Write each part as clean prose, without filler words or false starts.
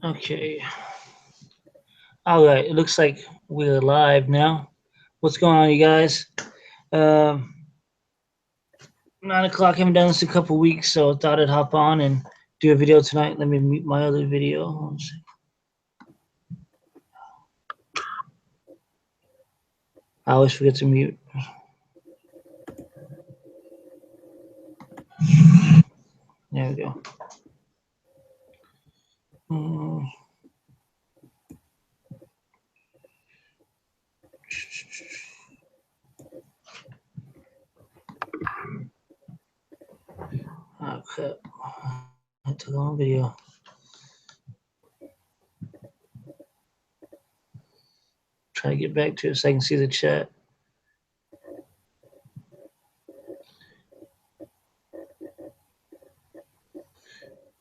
Okay. All right. It looks like we're live now. What's going on, you guys? 9 o'clock. Haven't done this in a couple weeks, so I thought I'd hop on and do a video tonight. Let me mute my other video. I always forget to mute. There we go. Okay. I took a long video. Try to get back to it so I can see the chat.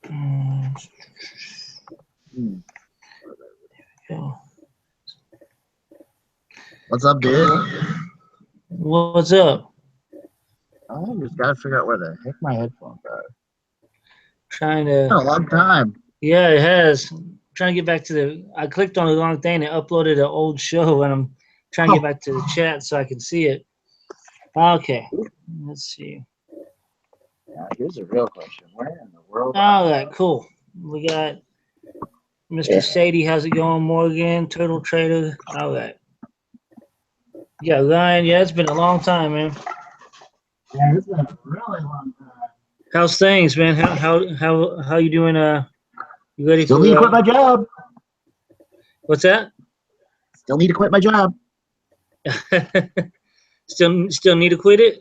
There we go. What's up, dude? What's up? I just gotta figure out where the heck my headphones are. Trying to. It's been a long time. Yeah, it has. I'm trying to get back to the. I clicked on the wrong thing and uploaded an old show, and I'm trying to get back to the chat so I can see it. Okay, let's see. Now, here's a real question: where in the world? All right, cool. We got Mr. Sadie. How's it going, Morgan? Turtle Trader. All right. Yeah, Ryan. Yeah, it's been a long time, man. Yeah, it's been a really long time. How's things, man? How you doing? You ready Still for? need to quit my job. What's that? Still need to quit my job. still need to quit it?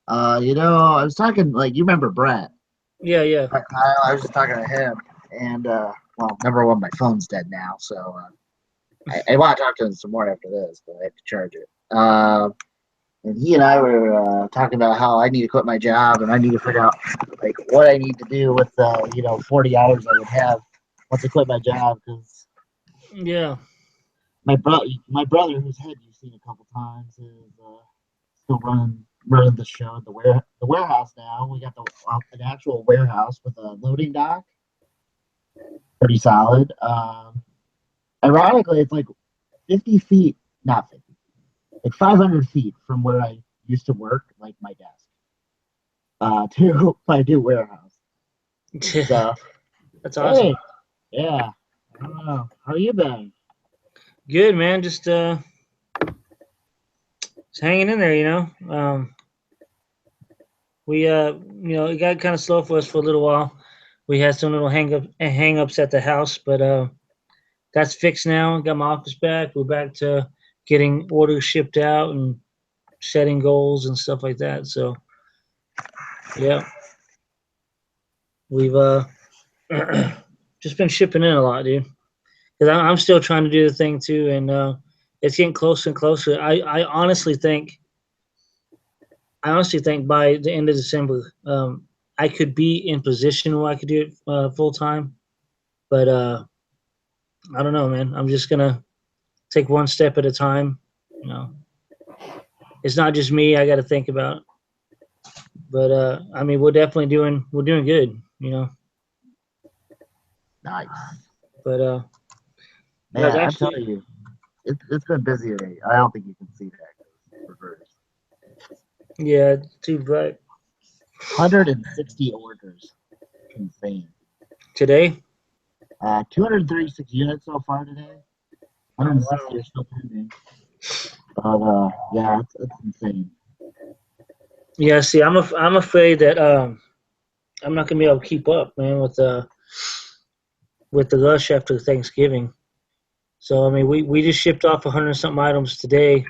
You know, I was talking like you remember Brett. Yeah. I was just talking to him, and well, number one, my phone's dead now, so I want to talk to him some more after this, but I have to charge it. And he and I were talking about how I need to quit my job, and I need to figure out like what I need to do with 40 hours I would have once I quit my job, because yeah, my brother, whose head you've seen a couple times, is still running the show at the warehouse now. We got an actual warehouse with a loading dock, pretty solid. Ironically, it's like 50 feet, not 50, like 500 feet from where I used to work, like my desk, to my new warehouse. So, that's awesome. Hey, yeah, I don't know. How you been? Good, man. Just hanging in there, you know. We it got kind of slow for us for a little while. We had some little hang-ups at the house, but that's fixed now. Got my office back. We're back to getting orders shipped out and setting goals and stuff like that. So, yeah, we've just been shipping in a lot, dude. Because I'm still trying to do the thing too, and it's getting closer and closer. I honestly think by the end of December, I could be in position where I could do it full time. But I don't know, man. I'm just gonna take one step at a time. You know, it's not just me. I got to think about. But I mean, we're doing good. You know. Nice. But Man, I'm telling you, it's been busy today. I don't think you can see that. Reverse. Yeah, too bright. 160 orders. Insane. Today? 236 units so far today. 160 are still pending. But yeah, it's insane. Yeah, see, I'm afraid that I'm not gonna be able to keep up, man, with the rush after Thanksgiving. So I mean, we just shipped off 100 something items today,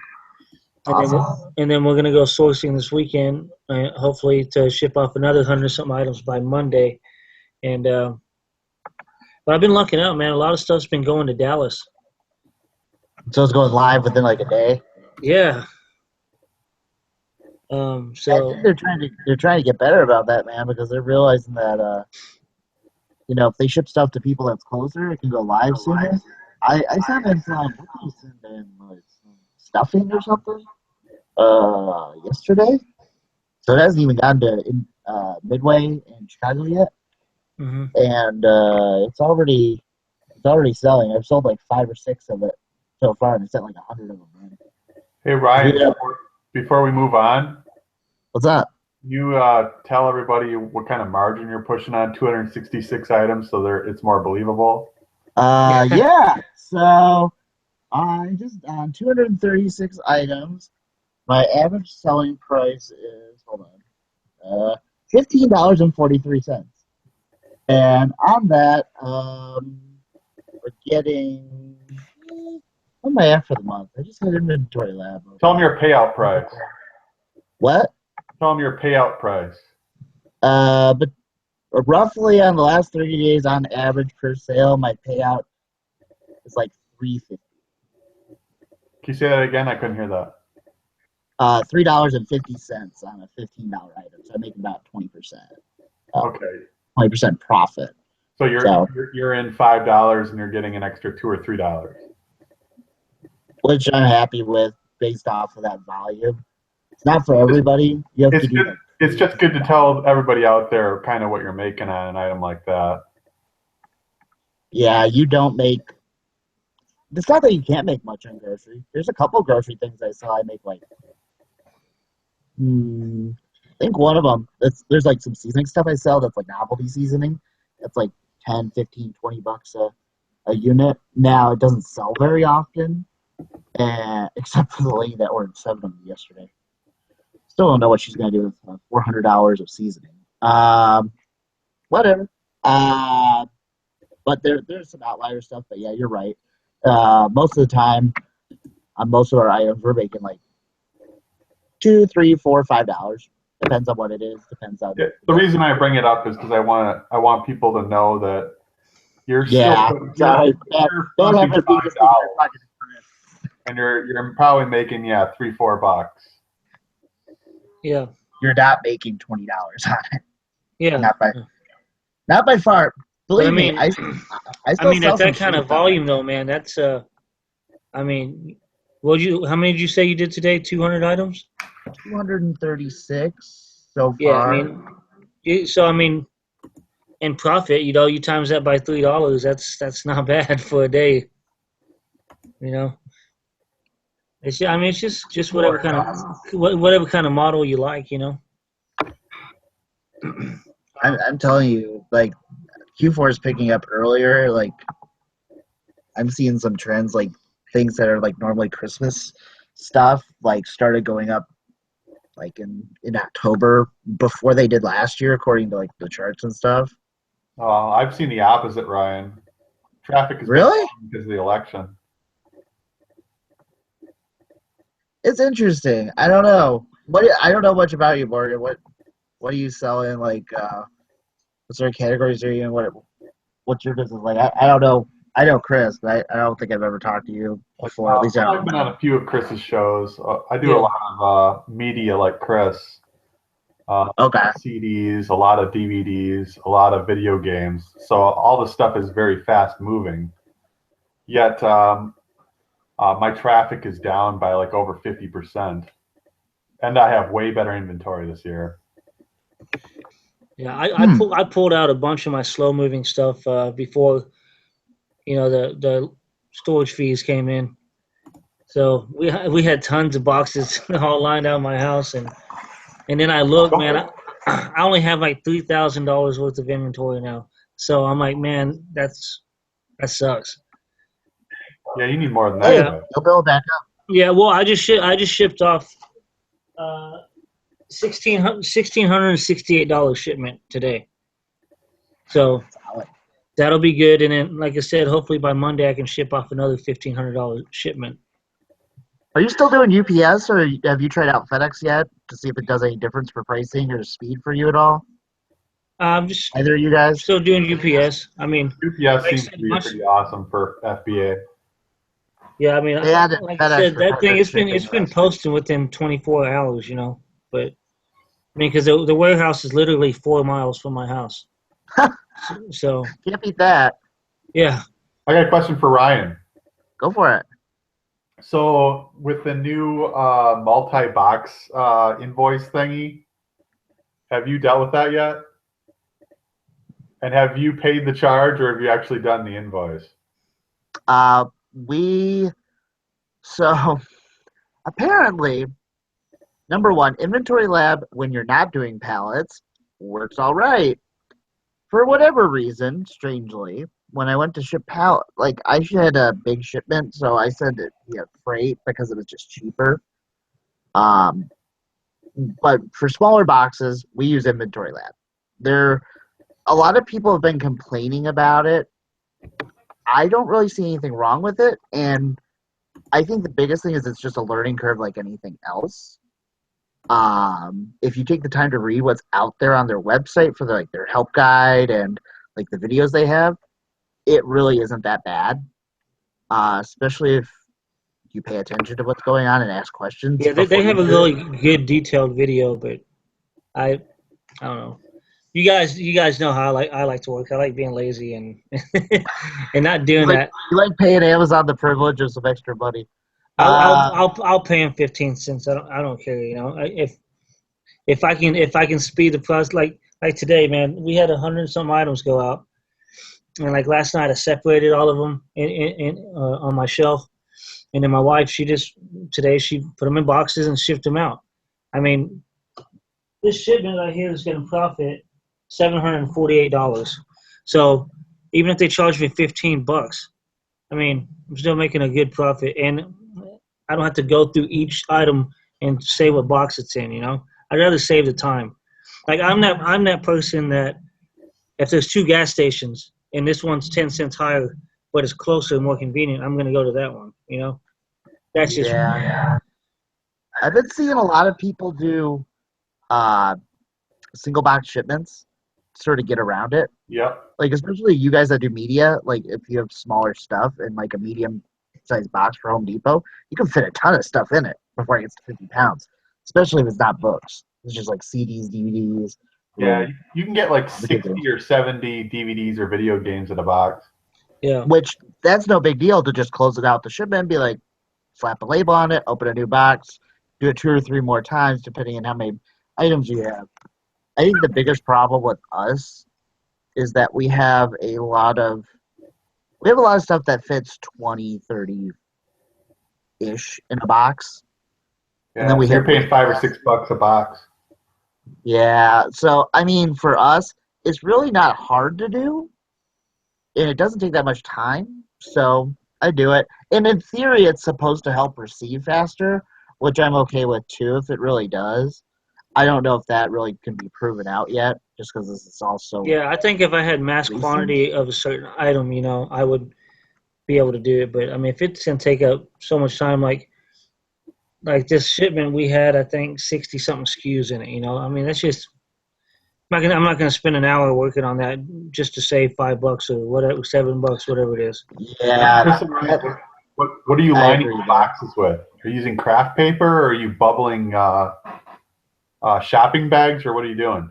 and then we're gonna go sourcing this weekend, hopefully to ship off another 100 something items by Monday. And but I've been lucking out, man. A lot of stuff's been going to Dallas. So it's going live within like a day. Yeah. So I think they're trying to get better about that, man, because they're realizing that if they ship stuff to people that's closer, it can go live sooner. I sent in some stuffing or something yesterday, so it hasn't even gotten to Midway in Chicago yet. and it's already selling. I've sold like 5 or 6 of it so far, and I sent like 100 of them in. Hey Ryan, Yeah. before we move on, What's up? you tell everybody what kind of margin you're pushing on 266 items, so it's more believable. Yeah. So on 236 items, my average selling price is $15.43, and on that, we're getting. What am I at for the month? I just had inventory lab. Tell them your payout price. What? Tell them your payout price. But roughly on the last 30 days, on average per sale, my payout is like $3.50. Can you say that again? I couldn't hear that. $3.50 on a $15 item, so I make about 20%. Okay. 20% profit. So you're in $5 and you're getting an extra $2 or $3. Which I'm happy with based off of that volume. It's not for everybody. You have to do that. It's just good to tell everybody out there kind of what you're making on an item like that. Yeah, you don't make. It's not that you can't make much on grocery. There's a couple grocery things I saw I make like. I think one of them. There's like some seasoning stuff I sell that's like novelty seasoning. That's like 10, 15, 20 bucks a unit. Now it doesn't sell very often, except for the lady that ordered 7 of them yesterday. Still don't know what she's gonna do with $400 of seasoning. Whatever. But there's some outlier stuff. But yeah, you're right. Most of the time, on most of our items, we're making like $2, $3, $4, $5. Depends on what it is. Depends on. The reason I bring it up is because I want people to know that you're still. sorry, don't have to be just and you're probably making $3, $4. Yeah. You're not making $20 on it. Yeah. Not by far. Believe me, I mean, at that kind of volume, though, man, that's I mean, how many did you say you did today? 200 items? 236 so far. Yeah, I mean, in profit, you times that by $3. That's not bad for a day. It's just whatever kind of model you like. I'm telling you, like Q4 is picking up earlier. Like I'm seeing some trends, like things that are like normally Christmas stuff, like started going up like in October before they did last year, according to like the charts and stuff. I've seen the opposite, Ryan. Traffic is really because of the election. It's interesting. I don't know. I don't know much about you, Morgan. What are you selling? Like, what sort of categories are you in? What's your business like? I don't know. I know Chris, but I don't think I've ever talked to you before. At least I've been on a few of Chris's shows. I do a lot of media like Chris. Okay. CDs, a lot of DVDs, a lot of video games. So all the stuff is very fast moving. Yet my traffic is down by like over 50%. And I have way better inventory this year. Yeah, I pulled out a bunch of my slow moving stuff before the storage fees came in. So we had tons of boxes all lined out in my house, and then I look, man, I only have like $3,000 worth of inventory now. So I'm like, man, that sucks. Yeah, you need more than that. Yeah, you'll build back up. Yeah, well, I just shipped off $1,668 shipment today. So that'll be good. And then, like I said, hopefully by Monday I can ship off another $1,500 shipment. Are you still doing UPS, or have you tried out FedEx yet to see if it does any difference for pricing or speed for you at all? Just either of you guys still doing UPS. I mean, UPS seems to be pretty awesome for FBA. Yeah, I mean, like I said, that thing it's been posted within 24 hours, But I mean, because the warehouse is literally 4 miles from my house, so can't beat that. Yeah. I got a question for Ryan. Go for it. So with the new multi-box invoice thingy, have you dealt with that yet? And have you paid the charge, or have you actually done the invoice? So apparently, number one, Inventory Lab, when you're not doing pallets, works all right. For whatever reason, strangely, when I went to ship pallet, like I had a big shipment, so I said that we had freight because it was just cheaper. But for smaller boxes, we use Inventory Lab. A lot of people have been complaining about it. I don't really see anything wrong with it, and I think the biggest thing is it's just a learning curve like anything else. If you take the time to read what's out there on their website for their help guide and like the videos they have, it really isn't that bad. Especially if you pay attention to what's going on and ask questions. Yeah, they have a do it. really good detailed video, but I don't know. You guys know how I like to work. I like being lazy and and not doing that. You like paying Amazon the privilege of some extra money. I'll pay him 15 cents. I don't care. You know, if I can speed the process, like today, man, we had 100 some items go out, and like last night I separated all of them on my shelf, and then my wife today she put them in boxes and shipped them out. I mean, this shipment right here is going to profit $748. So even if they charge me $15, I mean, I'm still making a good profit, and I don't have to go through each item and say what box it's in. You know, I'd rather save the time. Like I'm that person that if there's two gas stations and this one's 10 cents higher, but it's closer and more convenient, I'm going to go to that one. You know, that's just Yeah. I've been seeing a lot of people do single box shipments to sort of get around it. Yep. Like especially you guys that do media, like if you have smaller stuff in like a medium sized box for Home Depot, you can fit a ton of stuff in it before it gets to 50 pounds. Especially if it's not books. It's just like CDs, DVDs. Yeah, you can get like 60 or 70 DVDs or video games in a box. yeah. Which that's no big deal to just close it out the shipment and be like, slap a label on it, open a new box, do it 2 or 3 more times depending on how many items you have. I think the biggest problem with us is that we have a lot of stuff that fits 20, 30 ish in a box. Yeah, And then you're paying $5 or $6 a box. Yeah, so I mean for us, it's really not hard to do. And it doesn't take that much time. So I do it. And in theory it's supposed to help receive faster, which I'm okay with too if it really does. I don't know if that really can be proven out yet, just because this is also. Yeah, I think if I had mass quantity of a certain item, you know, I would be able to do it. But I mean, if it's gonna take up so much time, like this shipment, we had I think 60 something SKUs in it. You know, I mean, that's just. I'm not gonna spend an hour working on that just to save $5 or whatever, $7, whatever it is. Yeah. What are you lining the boxes with? Are you using craft paper, or are you bubbling shopping bags, or what are you doing?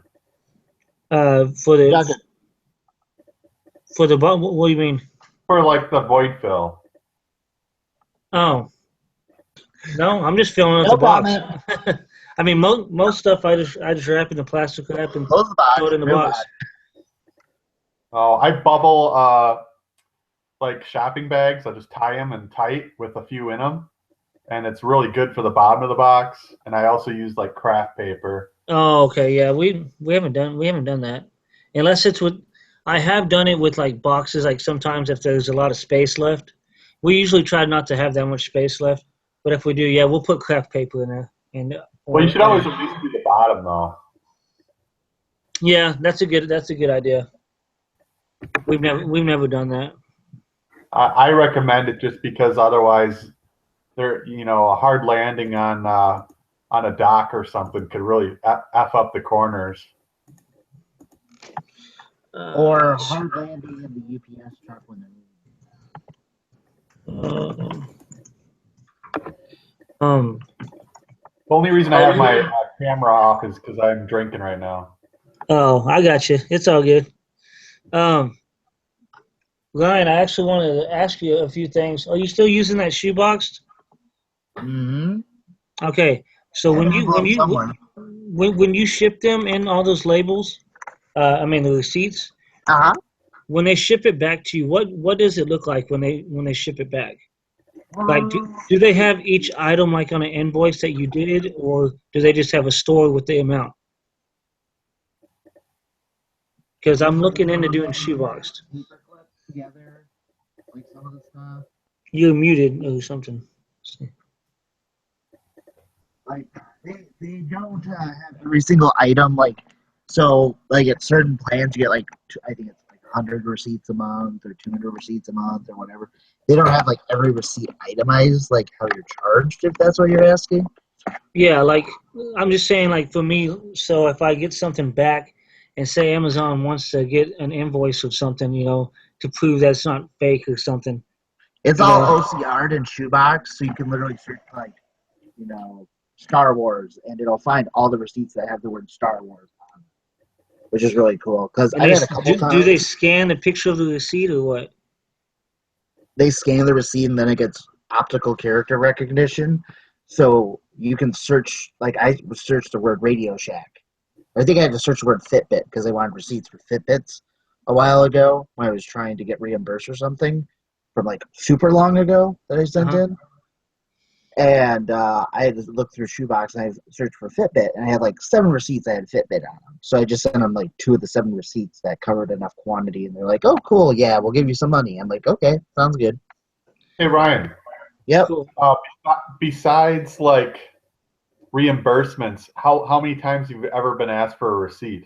For the what do you mean? For like the void fill. Oh, no, I'm just filling out the box. I mean, most stuff I just wrap in the plastic wrap and throw it in the box. Oh, I bubble like shopping bags. I just tie them in tight with a few in them, and it's really good for the bottom of the box. And I also use like craft paper. Oh, okay, yeah, we haven't done that, unless it's with. I have done it with like boxes. Like sometimes if there's a lot of space left, we usually try not to have that much space left. But if we do, yeah, we'll put craft paper in there. And well, you should always at least do the bottom though. Yeah, that's a good idea. We've never done that. I recommend it just because otherwise, a hard landing on a dock or something could really f up the corners. Or hard landing in the UPS truck when they're The only reason I have my camera off is because I'm drinking right now. Oh, I got you. It's all good. Ryan, I actually wanted to ask you a few things. Are you still using that shoebox? Mm-hmm. Okay, so when you ship them in all those labels, I mean the receipts, Uh-huh. When they ship it back to you, what does it look like when they ship it back? Like, do they have each item like on an invoice that you did, or do they just have a store with the amount? Because I'm looking into doing shoebox. Paperclip together, like some of the stuff. You're muted or something. Like they don't have every single item so like at certain plans you get like I think it's like 100 receipts a month or 200 receipts a month or whatever. They don't have like every receipt itemized like how you're charged, if that's what you're asking. Yeah, like I'm just saying, like for me, so if I get something back, and say Amazon wants to get an invoice of something, to prove that it's not fake or something, It's you all know. OCR'd in shoebox, so you can literally search like you know Star Wars and it'll find all the receipts that have the word Star Wars on, which is really cool because And I've they had a couple do they times scan the picture of the receipt or what? they scan the receipt and then it gets optical character recognition. So you can search, like I searched the word Radio Shack. I think I had to search the word Fitbit because they wanted receipts for Fitbits a while ago when I was trying to get reimbursed or something from like super long ago that I sent Uh-huh. in. And I had to look through Shoebox and I searched for Fitbit and I had like 7 receipts that had Fitbit on them. So I just sent them like 2 of the 7 receipts that covered enough quantity and they're like, oh, cool, yeah, we'll give you some money. I'm like, okay, sounds good. Hey, Ryan. Yep. Cool. Besides like reimbursements, how many times you've ever been asked for a receipt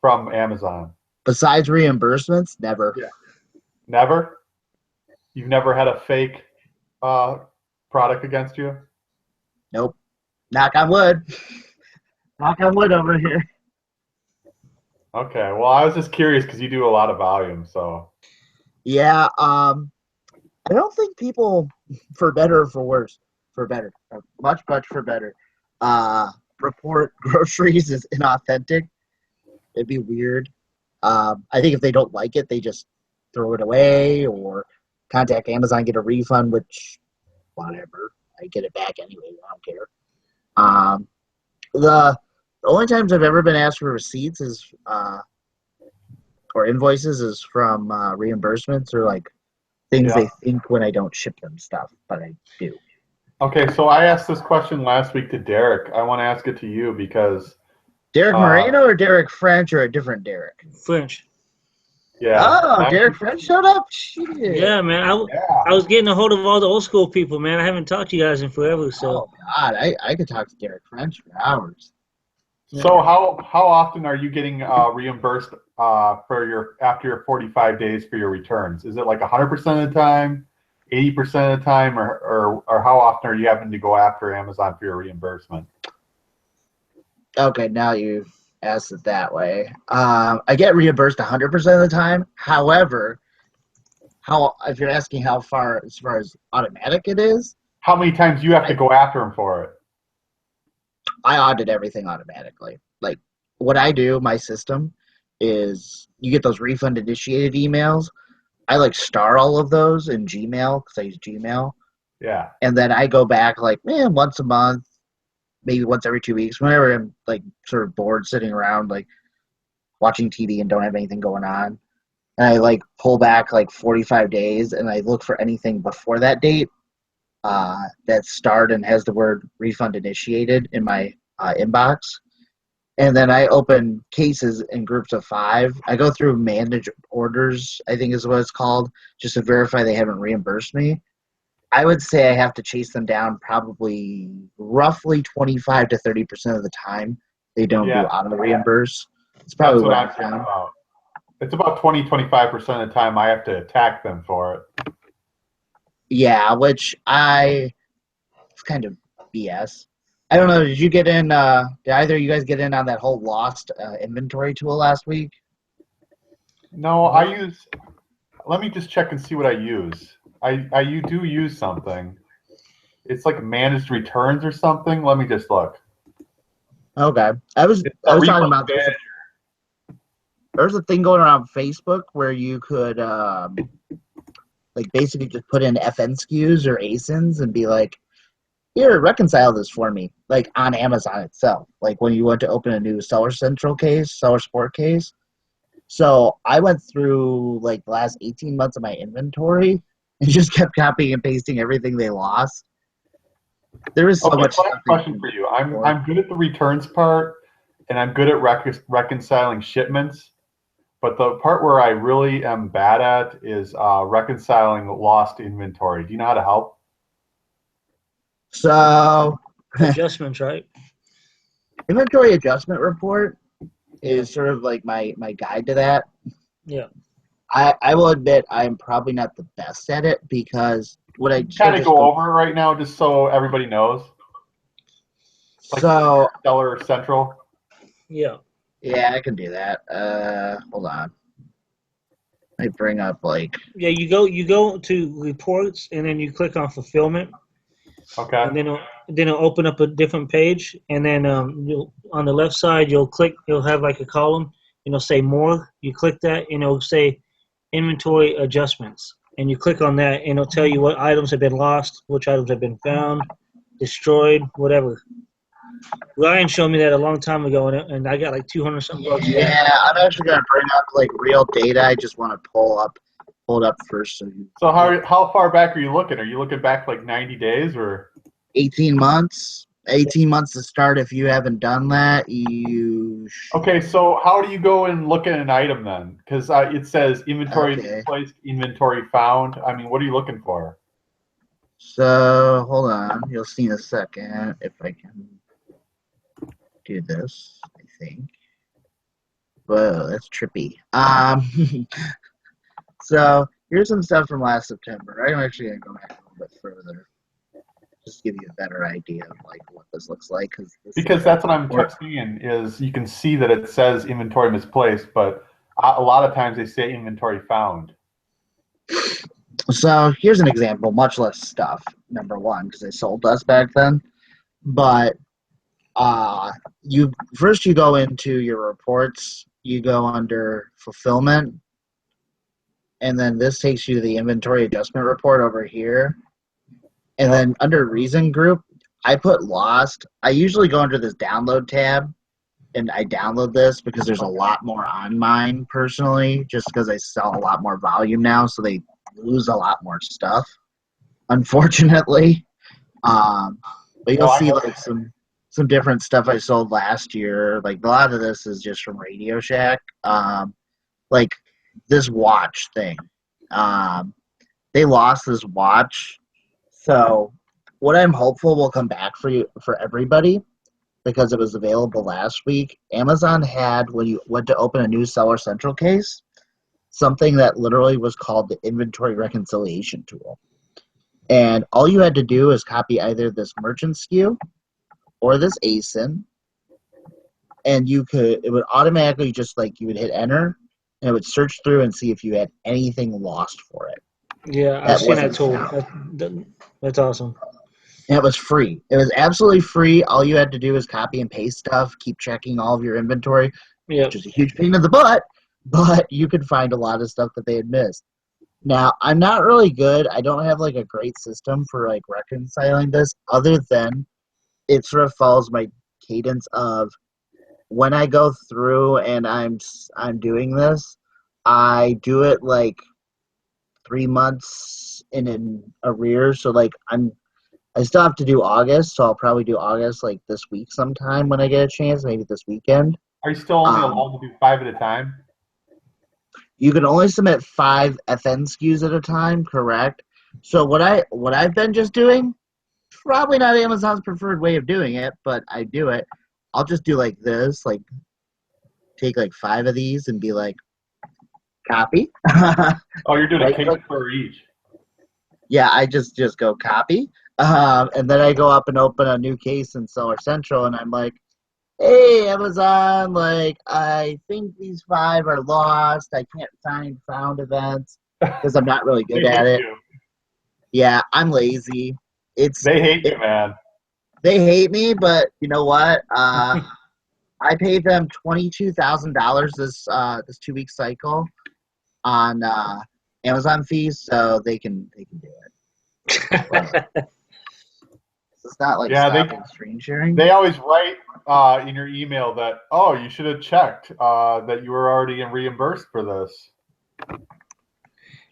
from Amazon? Besides reimbursements, never. Yeah. Never? You've never had a fake product against you? Nope. Knock on wood. Knock on wood over here. Okay. Well, I was just curious because you do a lot of volume, so. Yeah. I don't think people, for better or for worse, for better, much for better, report groceries as inauthentic. It'd be weird. I think if they don't like it, they just throw it away or contact Amazon, get a refund, which, whatever. I get it back anyway. I don't care. The only times I've ever been asked for receipts is or invoices is from reimbursements or like things Yeah. they think when I don't ship them stuff, but I do. Okay, so I asked this question last week to Derek. I want to ask it to you because Derek Moreno or Derek French or a different Derek? French. yeah. Oh, Derek French showed up? Shit. Yeah, man. I was getting a hold of all the old school people, man. I haven't talked to you guys in forever, so. Oh God, I could talk to Derek French for hours. So how often are you getting reimbursed for after your 45 days for your returns? Is it like 100% of the time, 80% of the time, or how often are you having to go after Amazon for your reimbursement? Okay, now you asked it that way. I get reimbursed 100% of the time. However, if you're asking how far as far as automatic it is, How many times do you have to go after them for it? I audit everything automatically. Like what I do, my system is you get those refund initiated emails. I like star all of those in Gmail because I use Gmail. Yeah. And then I go back like, once a month, maybe once every 2 weeks, whenever I'm like sort of bored sitting around like watching TV and don't have anything going on. And I like pull back like 45 days and I look for anything before that date that's starred and has the word refund initiated in my inbox. And then I open cases in groups of 5. I go through manage orders, I think is what it's called, just to verify they haven't reimbursed me. I would say I have to chase them down probably roughly 25 to 30% of the time. They don't do auto reimburse. It's probably That's what I'm I talking found. about. It's about 25% of the time I have to attack them for it. Yeah, which it's kind of BS. I don't know. Did you get in? Did either of you guys get in on that whole lost inventory tool last week? No, let me just check and see what I use. You do use something. It's like managed returns or something. Let me just look. Okay. I was talking about there's a thing going around Facebook where you could like basically just put in FN SKUs or ASINs and be like, here, reconcile this for me, like on Amazon itself. Like when you want to open a new Seller Central case, Seller Support case, So I went through like the last 18 months of my inventory and just kept copying and pasting everything they lost. There is so Okay, much so I have stuff a question for you. I'm good at the returns part, and I'm good at reconciling shipments. But the part where I really am bad at is reconciling lost inventory. Do you know how to help? So Adjustments, right? inventory adjustment report Yeah. is sort of like my guide to that. Yeah. I will admit I'm probably not the best at it because what I Kind of go over it right now just so everybody knows. Like so Seller Central. Yeah. yeah, I can do that. Hold on. Let me bring up like Yeah, you go to reports and then you click on fulfillment, Okay. and then it'll open up a different page, and then you'll on the left side you'll have like a column, and it'll say more. You click that, and it'll say inventory adjustments, and you click on that, and it'll tell you what items have been lost, which items have been found, destroyed, whatever. Ryan showed me that a long time ago, and I got like 200 something bucks. yeah, I'm actually gonna bring up like real data. I just want to pull it up first. So how far back are you looking? Are you looking back like 90 days or 18 months. 18 months to start. If you haven't done that, Okay, so how do you go and look at an item then? Because it says inventory Okay. misplaced, inventory found. I mean, what are you looking for? So hold on. You'll see in a second if I can do this. I think. Whoa, that's trippy. So here's some stuff from last September. I'm actually gonna go back a little bit further, just to give you a better idea of like what this looks like. Because that's what I'm seeing is you can see that it says inventory misplaced, but a lot of times they say inventory found. So here's an example. Much less stuff. Number one, because they sold us back then, but you go into your reports. You go under fulfillment, and then this takes you to the inventory adjustment report over here. And then under reason group, I put lost. I usually go under this download tab and I download this because there's a lot more on mine personally, just because I sell a lot more volume now, so they lose a lot more stuff, unfortunately. But you'll see like some different stuff I sold last year. Like a lot of this is just from Radio Shack. Like this watch thing. They lost this watch. So what I'm hopeful will come back for everybody, because it was available last week. Amazon had, when you went to open a new Seller Central case, something that literally was called the inventory reconciliation tool. And all you had to do is copy either this merchant SKU or this ASIN, and it would automatically just like you would hit enter, and it would search through and see if you had anything lost for it. Yeah, I've seen that tool. That's awesome. And it was free. It was absolutely free. All you had to do was copy and paste stuff, keep checking all of your inventory, which is a huge pain in the butt, but you could find a lot of stuff that they had missed. Now, I'm not really good. I don't have like a great system for like reconciling this, other than it sort of follows my cadence of when I go through and I'm doing this, I do it like 3 months in arrears. So like I still have to do August, so I'll probably do August like this week sometime when I get a chance, maybe this weekend. Are you still only allowed to do 5 at a time? You can only submit 5 FN SKUs at a time, correct? So what I've been just doing, probably not Amazon's preferred way of doing it, but I do it. I'll just do like this, like take like 5 of these and be like, copy. Oh, you're doing right, a case for each. Yeah, I just go copy. And then I go up and open a new case in Seller Central, and I'm like, hey, Amazon, like, I think these 5 are lost. I can't find found events because I'm not really good at it. You. Yeah, I'm lazy. They hate you, man. They hate me, but you know what? I paid them $22,000 this 2-week cycle on Amazon fees, so they can do it. It's not like Yeah, stopping screen sharing. They always write in your email that, oh, you should have checked that you were already reimbursed for this.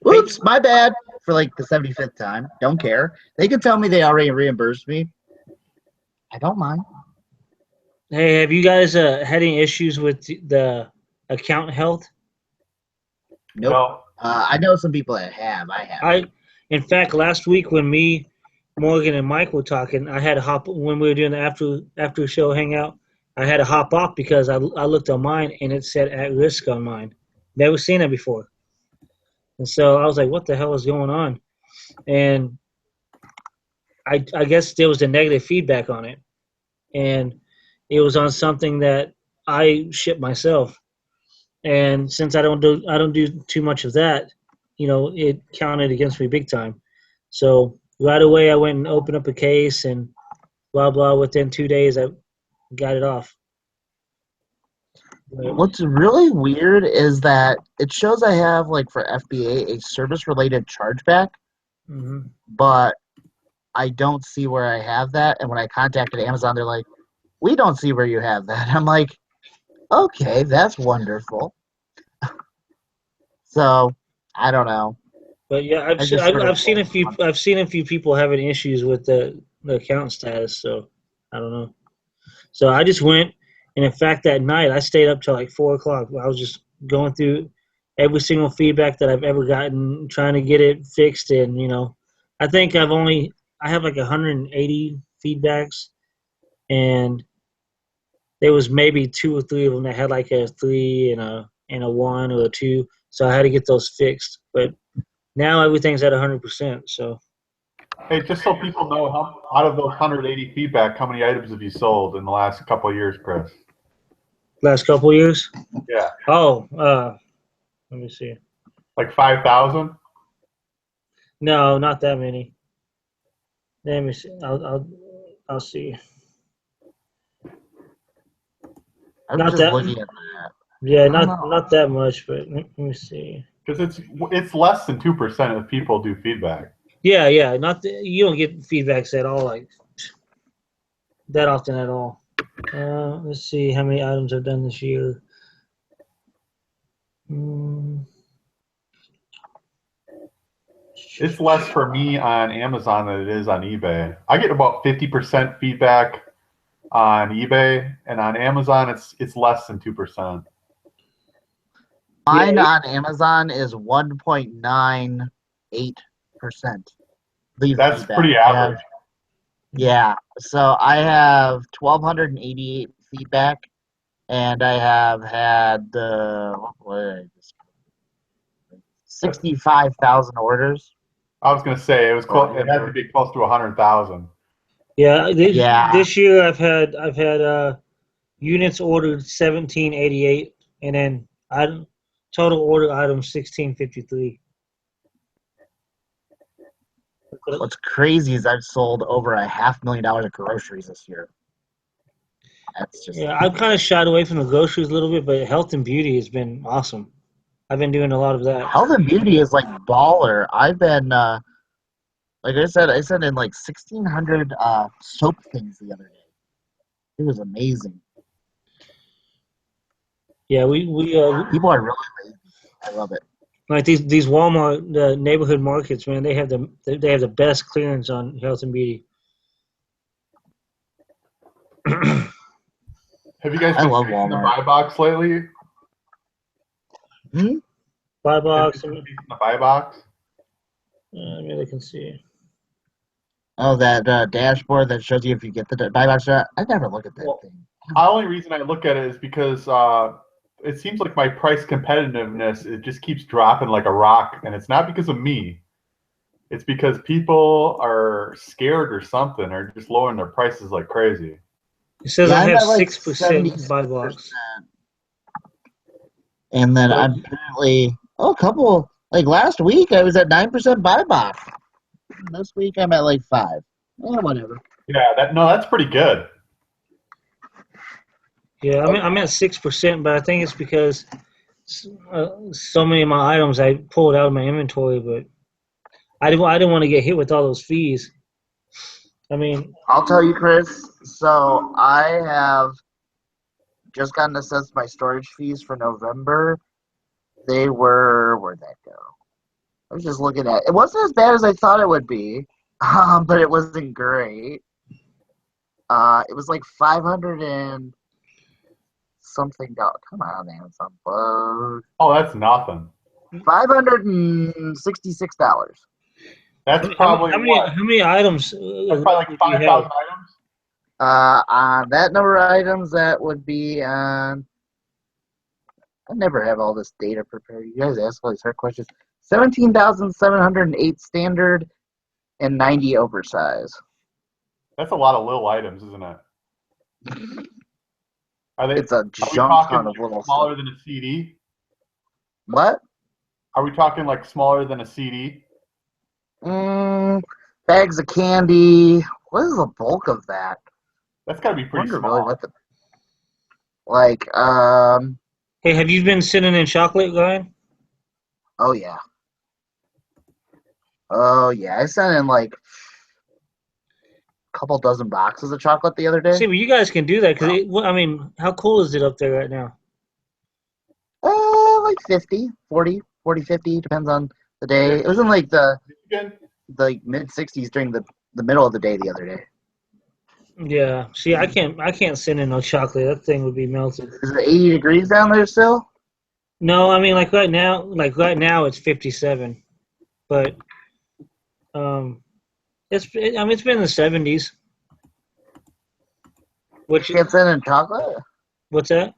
Oops, my bad. For like the 75th time. Don't care. They can tell me they already reimbursed me. I don't mind. Hey, have you guys had any issues with the account health? Nope. No. I know some people that have. I have. In fact, last week when me, Morgan, and Mike were talking, I had to hop when we were doing the after show hangout. I had to hop off because I looked on mine and it said at risk on mine. Never seen it before, and so I was like, "What the hell is going on?" And I guess there was a negative feedback on it, and it was on something that I ship myself. And since I don't do too much of that, it counted against me big time. So right away I went and opened up a case and blah blah. Within 2 days I got it off. But, What's really weird is that it shows I have, like, for FBA, a service-related chargeback, mhm. but I don't see where I have that. And when I contacted Amazon, they're like, we don't see where you have that. I'm like, okay, that's wonderful. So, I don't know. But yeah, I just sort of I've seen a few people having issues with the account status. So I don't know. So I just went, and in fact that night I stayed up till like 4 o'clock. I was just going through every single feedback that I've ever gotten, trying to get it fixed. And I think I have like 180 feedbacks, and there was maybe 2 or 3 of them that had like a 3 and a 1 or a 2. So I had to get those fixed. But now everything's at 100%. So Hey, just so people know, out of those 180 feedback, how many items have you sold in the last couple of years, Chris? last couple of years. Yeah. Oh, let me see. Like 5,000? No, not that many. Let me see. I'll see. I'm Not just that. looking at that. Yeah, I don't not that much, but let me see. Because it's less than 2% of people do feedback. Yeah. You don't get feedbacks at all, like that often at all. Let's see how many items I've done this year. It's less for me on Amazon than it is on eBay. I get about 50% feedback on eBay, and on Amazon it's less than 2%. Mine on Amazon is 1.98%. That's pretty average. Yeah. So I have 1,288 feedback, and I have had 65,000 orders. I was going to say it was close. It had to be close to 100,000. Yeah, Yeah. This year I've had units ordered 1788, and then total order items 1653. What's crazy is I've sold over $500,000 of groceries this year. That's just I've kind of shied away from the groceries a little bit, but health and beauty has been awesome. I've been doing a lot of that. health and beauty is like baller. I've been like I said in like 1,600 soap things the other day. It was amazing. Yeah, we people are really lazy. I love it. Like these Walmart neighborhood markets, man. They have the best clearance on health and beauty. Have you guys been using the buy box lately? Buy box. The buy box. I mean, I can see. Oh, that dashboard that shows you if you get the buy box. I never look at that thing. The only reason I look at it is because it seems like my price competitiveness, it just keeps dropping like a rock, and it's not because of me. It's because people are scared or something, or just lowering their prices like crazy. It says I have 6% buy box. And then I'm apparently a couple, like last week I was at 9% buy box. This week I'm at like 5. Whatever. Yeah, that's pretty good. Yeah, I'm at 6%, but I think it's because so many of my items I pulled out of my inventory, but I didn't want to get hit with all those fees. I mean, I'll tell you, Chris. So I have just gotten assessed my storage fees for November. They were, where'd that go? I was just looking at it. It wasn't as bad as I thought it would be, but it wasn't great. It was like 500 and something dollars. Come on, Amazon Bug. Oh, that's nothing. $566. That's probably what? how many items That's probably like do you 5,000 have? items. On that number of items, that would be on. I never have all this data prepared. You guys ask all these hard questions. 17,708 standard and 90 oversize. That's a lot of little items, isn't it? It's a Are we junk talking ton of little smaller stuff. than a CD? What? Are we talking like smaller than a CD? Bags of candy. What is the bulk of that? That's got to be pretty Wonder small. really what the like. Hey, have you been sitting in chocolate, Ryan? Oh yeah. Oh yeah. I sent in like a couple dozen boxes of chocolate the other day. See, well, you guys can do that because I mean, how cool is it up there right now? Like 50, 40, 40, 50, depends on the day. It was in like the mid 60s during the middle of the day the other day. Yeah. See, I can't sit in no chocolate. That thing would be melted. Is it 80 degrees down there still? No, I mean like right now it's 57, but it's I mean it's been in the 70s. Which You can't send in chocolate? what's that?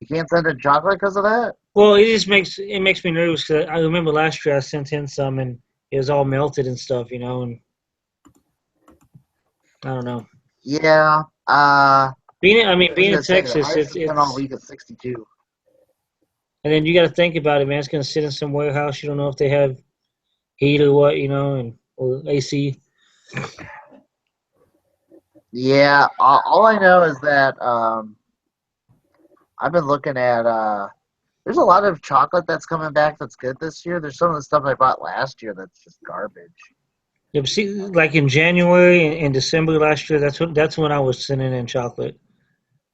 You can't send in chocolate because of that? Well, it makes me nervous because I remember last year I sent in some and it was all melted and stuff, you know, and I don't know. Yeah. Being in I was gonna say, the Texas, highest it's been all week is 62. and then you got to think about it, man. It's gonna sit in some warehouse. You don't know if they have heat or what, you know, and or AC. Yeah. All I know is that I've been looking at there's a lot of chocolate that's coming back that's good this year. There's some of the stuff I bought last year that's just garbage. Yeah, but see, like in January and December last year, that's when I was sending in chocolate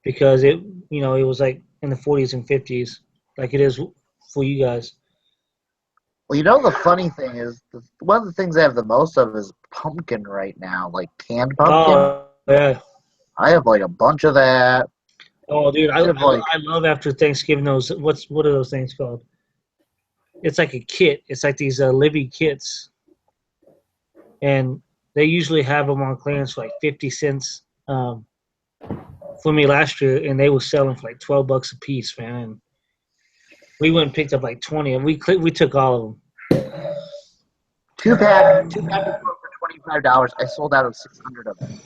because it was like in the 40s and 50s, like it is for you guys. Well, you know the funny thing is, one of the things I have the most of is pumpkin right now, like canned pumpkin. Oh yeah. I have like a bunch of that. Oh, dude, I have like I love after Thanksgiving those. What are those things called? It's like a kit. It's like these Libby kits, and they usually have them on clearance for like 50 cents. For me last year, and they were selling for like $12 a piece, man. And we went and picked up like 20, and we took all of them. two pack for $25. I sold out of 600 of them.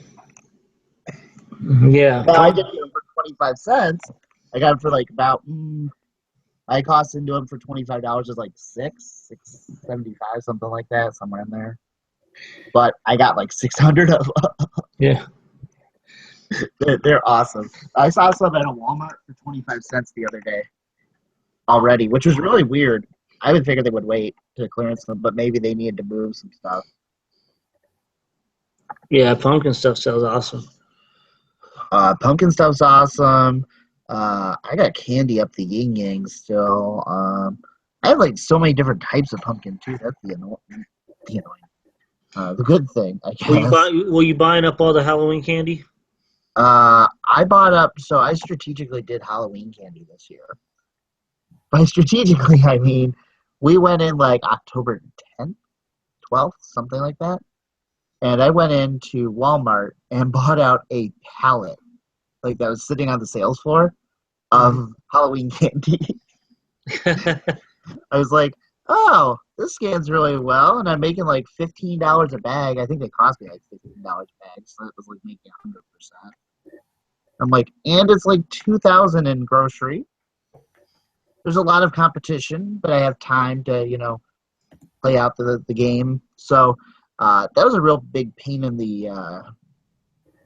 Yeah. Now I didn't get them for 25 cents. I got them for like about my cost into them for $25 is like $6.75, something like that, somewhere in there. But I got like 600 of them. Yeah. They're awesome. I saw some at a Walmart for 25 cents the other day already, which was really weird. I would figure they would wait to clearance them, but maybe they needed to move some stuff. Yeah, pumpkin stuff sells awesome. Pumpkin stuff's awesome. I got candy up the yin yang still. I have like so many different types of pumpkin too. That's the annoying. The good thing, I guess. Were you buying up all the Halloween candy? I bought up. So I strategically did Halloween candy this year. By strategically, I mean we went in like October 10th, 12th, something like that. And I went into Walmart and bought out a pallet, like that was sitting on the sales floor, of Halloween candy. I was like, oh, this scans really well, and I'm making like $15 a bag. I think they cost me like $15 a bag, so it was like making 100%. I'm like, and it's like $2,000 in grocery. There's a lot of competition, but I have time to, play out the game. So that was a real big pain in the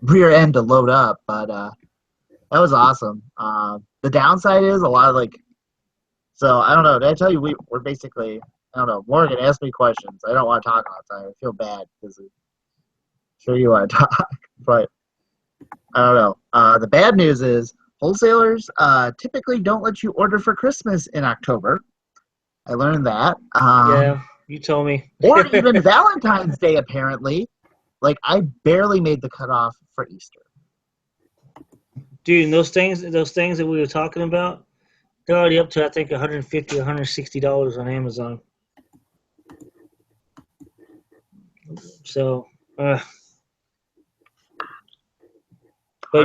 rear end to load up, but that was awesome. The downside is a lot of so I don't know. Did I tell you we're basically, I don't know. Morgan asked me questions. I don't want to talk about that. I feel bad because sure you want to talk, but I don't know. The bad news is wholesalers typically don't let you order for Christmas in October. I learned that. Yeah, you told me. Or even Valentine's Day, apparently. Like, I barely made the cutoff for Easter. Dude, and those things that we were talking about, they're already up to, I think, $150, $160 on Amazon. So, but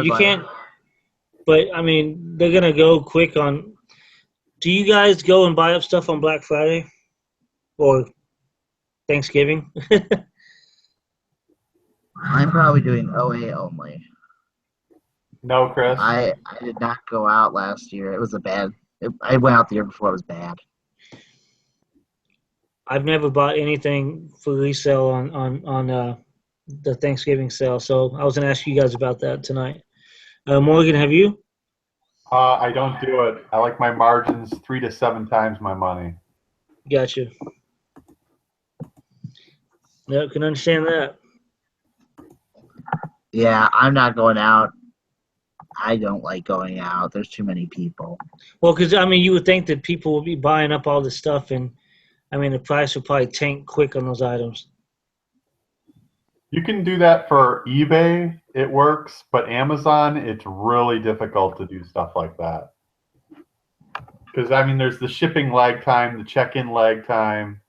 you can't. But I mean, they're gonna go quick on. Do you guys go and buy up stuff on Black Friday or Thanksgiving? I'm probably doing OA only. No, Chris. I did not go out last year. It was I went out the year before. It was bad. I've never bought anything for resale on the Thanksgiving sale, so I was gonna ask you guys about that tonight. Morgan, have you? I don't do it. I like my margins 3 to 7 times my money. Gotcha. Yeah, can understand that. Yeah, I'm not going out. I don't like going out. There's too many people. Well, because I mean, you would think that people would be buying up all this stuff, and I mean, the price will probably tank quick on those items. You can do that for eBay. It works, but Amazon, it's really difficult to do stuff like that. Because, I mean, there's the shipping lag time, the check-in lag time,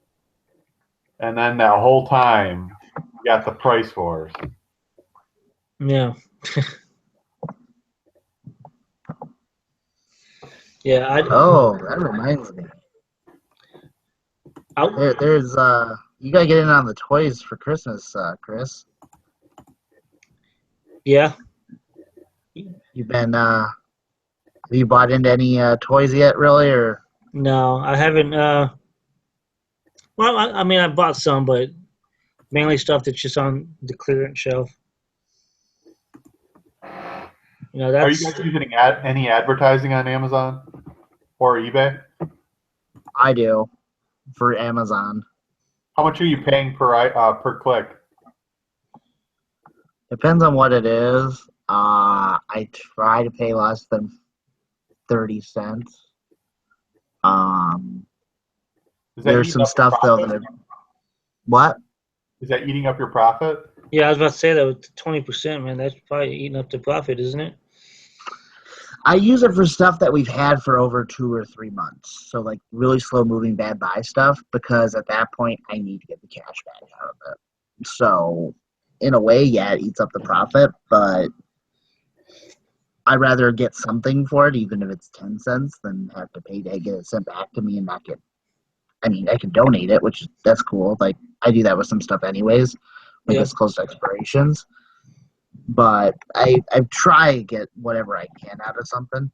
and then that whole time, you got the price wars. Yeah. Yeah. That reminds me. There's you gotta get in on the toys for Christmas, Chris. Yeah. You've been have you bought into any toys yet, really, or? No, I haven't. Well, I mean, I bought some, but mainly stuff that's just on the clearance shelf. You know, Are that's. you guys using any advertising on Amazon or eBay? I do, for Amazon. How much are you paying per click? Depends on what it is. I try to pay less than 30 cents. There's some stuff though that. What? Is that eating up your profit? Yeah, I was about to say that with 20%, man. That's probably eating up the profit, isn't it? I use it for stuff that we've had for over 2 or 3 months. So, like, really slow-moving bad buy stuff, because at that point, I need to get the cash back out of it. So, in a way, yeah, it eats up the profit, but I'd rather get something for it, even if it's 10 cents, than have to pay to get it sent back to me and not get. I mean, I can donate it, which that's cool. Like, I do that with some stuff anyways, when it gets close to expirations. But I try to get whatever I can out of something.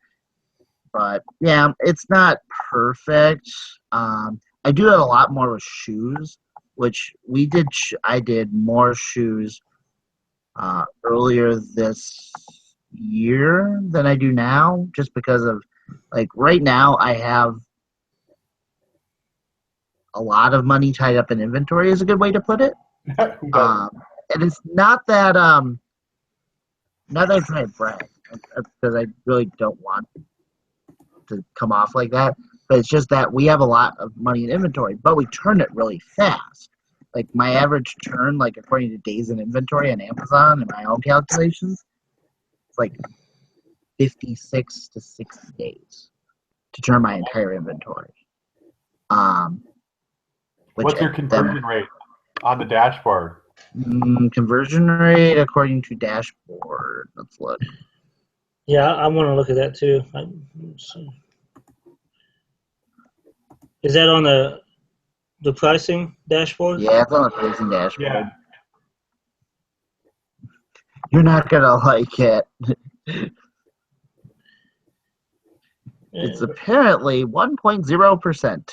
But yeah, it's not perfect. I do it a lot more with shoes, which we did. I did more shoes earlier this year than I do now, just because of, like, right now I have a lot of money tied up in inventory, is a good way to put it. And it's not that not that I'm trying to brag, because I really don't want to come off like that, but it's just that we have a lot of money in inventory, but we turn it really fast. Like, my average turn, like, according to days in inventory on Amazon and my own calculations, it's like 56 to 60 days to turn my entire inventory. What's your conversion rate on the dashboard? Conversion rate according to dashboard. Let's look. Yeah, I want to look at that too. Is that on the pricing dashboard? Yeah, it's on the pricing dashboard. Yeah. You're not gonna like it. It's apparently 1.0%.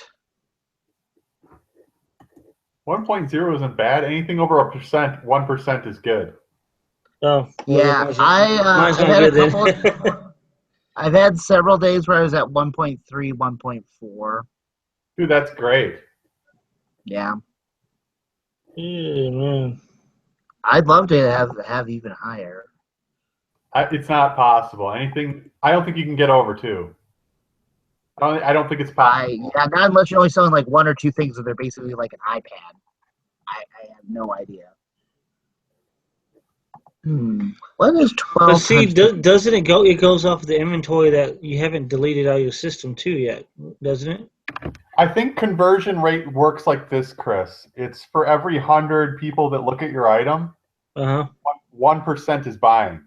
1.0 isn't bad. Anything over 1% is good. Oh, yeah. mine's I've not had good a couple. I've had several days where I was at 1.3, 1.4. Dude, that's great. Yeah. Yeah, man. I'd love to have even higher. It's not possible. I don't think you can get over 2. I don't think it's possible. Yeah, not unless you're only selling like 1 or 2 things that they're basically like an iPad. I have no idea. What is But 12 see, times? doesn't it go? It goes off the inventory that you haven't deleted out of your system too yet, doesn't it? I think conversion rate works like this, Chris. It's for every 100 people that look at your item, 1% is buying.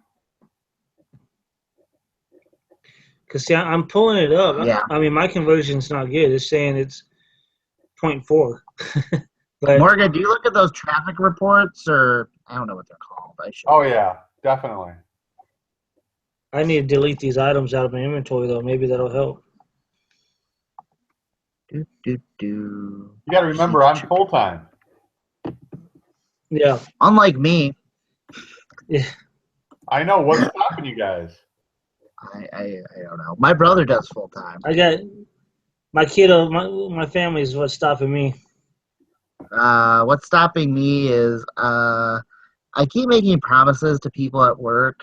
Because see, I'm pulling it up. Yeah. I mean, my conversion's not good. It's saying it's 0.4. But Morgan, do you look at those traffic reports, or I don't know what they're called? Oh yeah, definitely. I need to delete these items out of my inventory though. Maybe that'll help. You got to remember, I'm full time. Yeah. Unlike me. Yeah. I know. What's stopping you guys? I don't know. My brother does full time. I got my kiddo. My family is what's stopping me. What's stopping me is I keep making promises to people at work,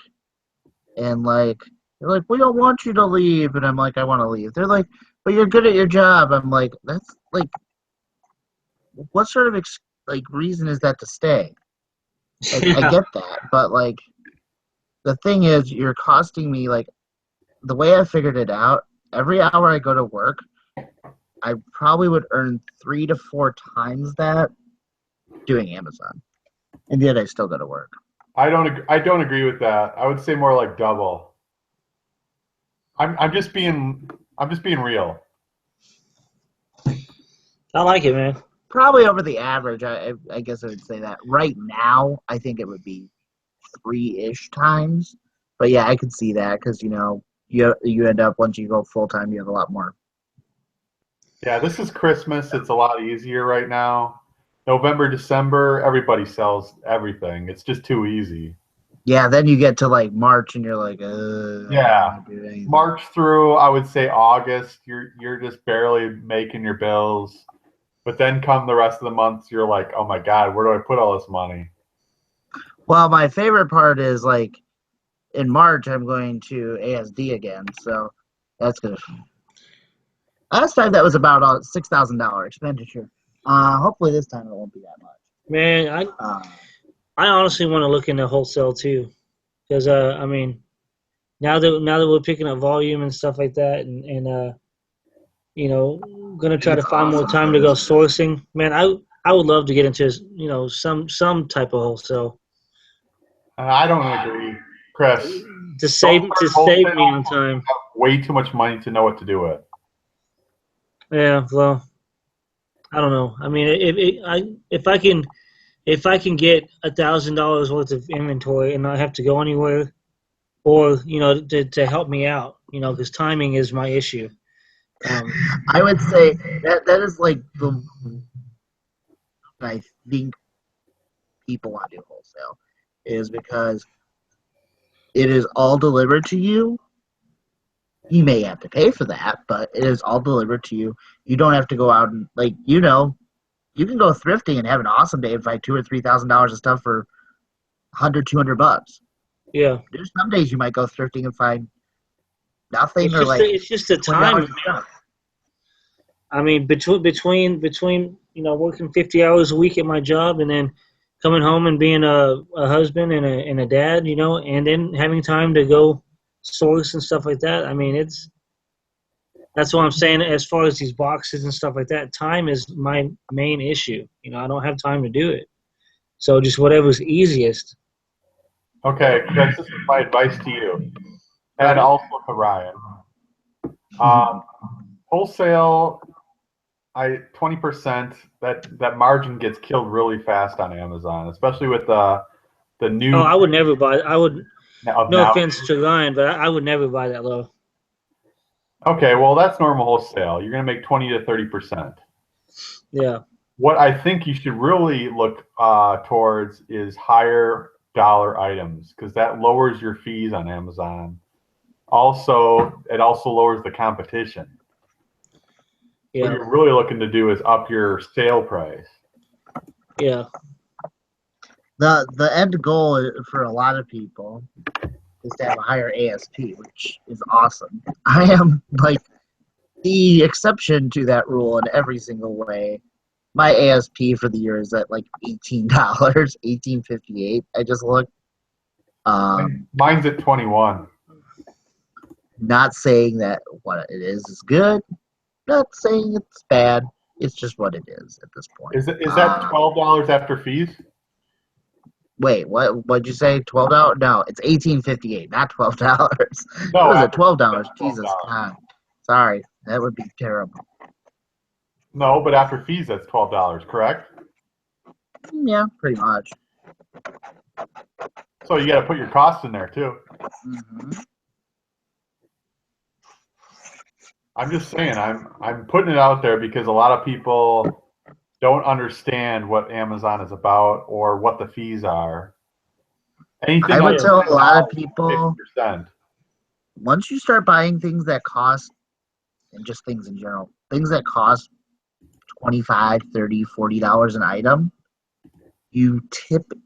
and like they're like, "We don't want you to leave," and I'm like, "I want to leave." They're like, "But you're good at your job." I'm like, "That's like, what sort of reason is that to stay?" Like, Yeah. I get that, but like, the thing is, you're costing me like the way I figured it out. Every hour I go to work, I probably would earn 3 to 4 times that doing Amazon, and yet I still go to work. I don't agree with that. I would say more like double. I'm just being real. I like it, man. Probably over the average. I guess I would say that. Right now, I think it would be 3-ish times. But yeah, I could see that because you end up, once you go full time, you have a lot more. Yeah, this is Christmas. It's a lot easier right now. November, December, everybody sells everything. It's just too easy. Yeah, then you get to like March and you're like, Yeah, March through, I would say August, you're just barely making your bills. But then come the rest of the months, you're like, oh my God, where do I put all this money? Well, my favorite part is like in March, I'm going to ASD again, so that's good. Last time that was about a $6,000 expenditure. Hopefully this time it won't be that much. Man, I honestly want to look into wholesale too, because I mean, now that we're picking up volume and stuff like that, and gonna try to find more time to go sourcing. Man, I would love to get into some type of wholesale. I don't agree, Chris. To save me on time. Way too much money to know what to do with. Yeah, well, I don't know. I mean, if I can get $1,000 worth of inventory and not have to go anywhere, or to help me out, because timing is my issue. I would say that is like the I think people want to do wholesale is because it is all delivered to you. You may have to pay for that, but it is all delivered to you. You don't have to go out and you can go thrifting and have an awesome day and find $2,000 or $3,000 of stuff for $100, $200. Yeah. There's some days you might go thrifting and find nothing it's just the time. I mean, between working 50 hours a week at my job and then coming home and being a husband and a dad, and then having time to go source and stuff like that. I mean, that's what I'm saying. As far as these boxes and stuff like that, time is my main issue. I don't have time to do it. So just whatever's easiest. Okay, Chris, this is my advice to you, and also to Ryan. Wholesale, 20%. That margin gets killed really fast on Amazon, especially with the new. Oh, I would never buy. No offense to Ryan, but I would never buy that low. Okay, well that's normal wholesale. You're going to make 20 to 30%. Yeah. What I think you should really look towards is higher dollar items, because that lowers your fees on Amazon. Also, it also lowers the competition. Yeah. What you're really looking to do is up your sale price. Yeah. the end goal for a lot of people is to have a higher ASP, which is awesome. I am like the exception to that rule in every single way. My ASP for the year is at like $18, $18.58. I just looked. Mine's at 21. Not saying that what it is good. Not saying it's bad. It's just what it is at this point. Is that $12 after fees? Wait, what'd you say? $12? No, it's $18.58, not $12. No, What was it? after $12. fees, Jesus $12. God. Sorry, that would be terrible. No, but after fees, that's $12, correct? Yeah, pretty much. So you got to put your costs in there too. Mm-hmm. I'm just saying, I'm putting it out there because a lot of people don't understand what Amazon is about or what the fees are. Anything I would under tell a lot of $10, people 50%. once you start buying things that cost, and just things in general, things that cost $25, $30, $40 an item,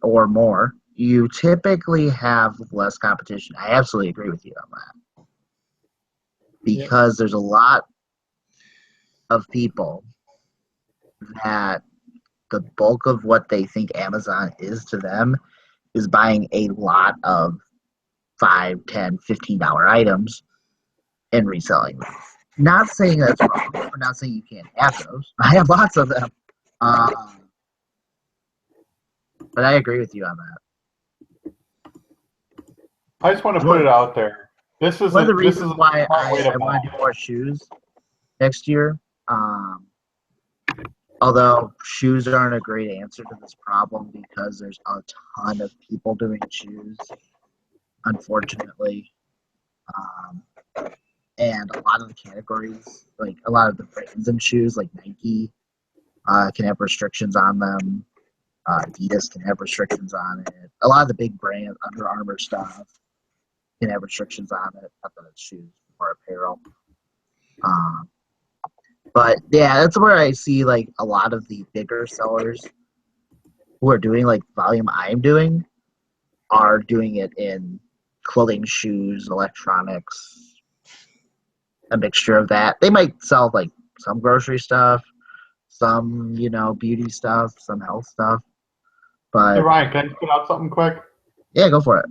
or more, you typically have less competition. I absolutely agree with you on that. Because there's a lot of people that the bulk of what they think Amazon is to them is buying a lot of $5, $10, $15 items and reselling them. Not saying that's wrong, or not saying you can't have those. I have lots of them. But I agree with you on that. I just want to put it out there. This is one of the this is reasons a why smart way to I want buy. to do more shoes next year. Although shoes aren't a great answer to this problem because there's a ton of people doing shoes, unfortunately. And a lot of the categories, like a lot of the brands in shoes, like Nike, can have restrictions on them. Adidas can have restrictions on it. A lot of the big brands, Under Armour stuff, can have restrictions on it. Not that it's shoes or apparel. But yeah, that's where I see like a lot of the bigger sellers who are doing like volume I'm doing are doing it in clothing, shoes, electronics, a mixture of that. They might sell like some grocery stuff, some, beauty stuff, some health stuff. Hey But Ryan, can I just put out something quick? yeah, go for it.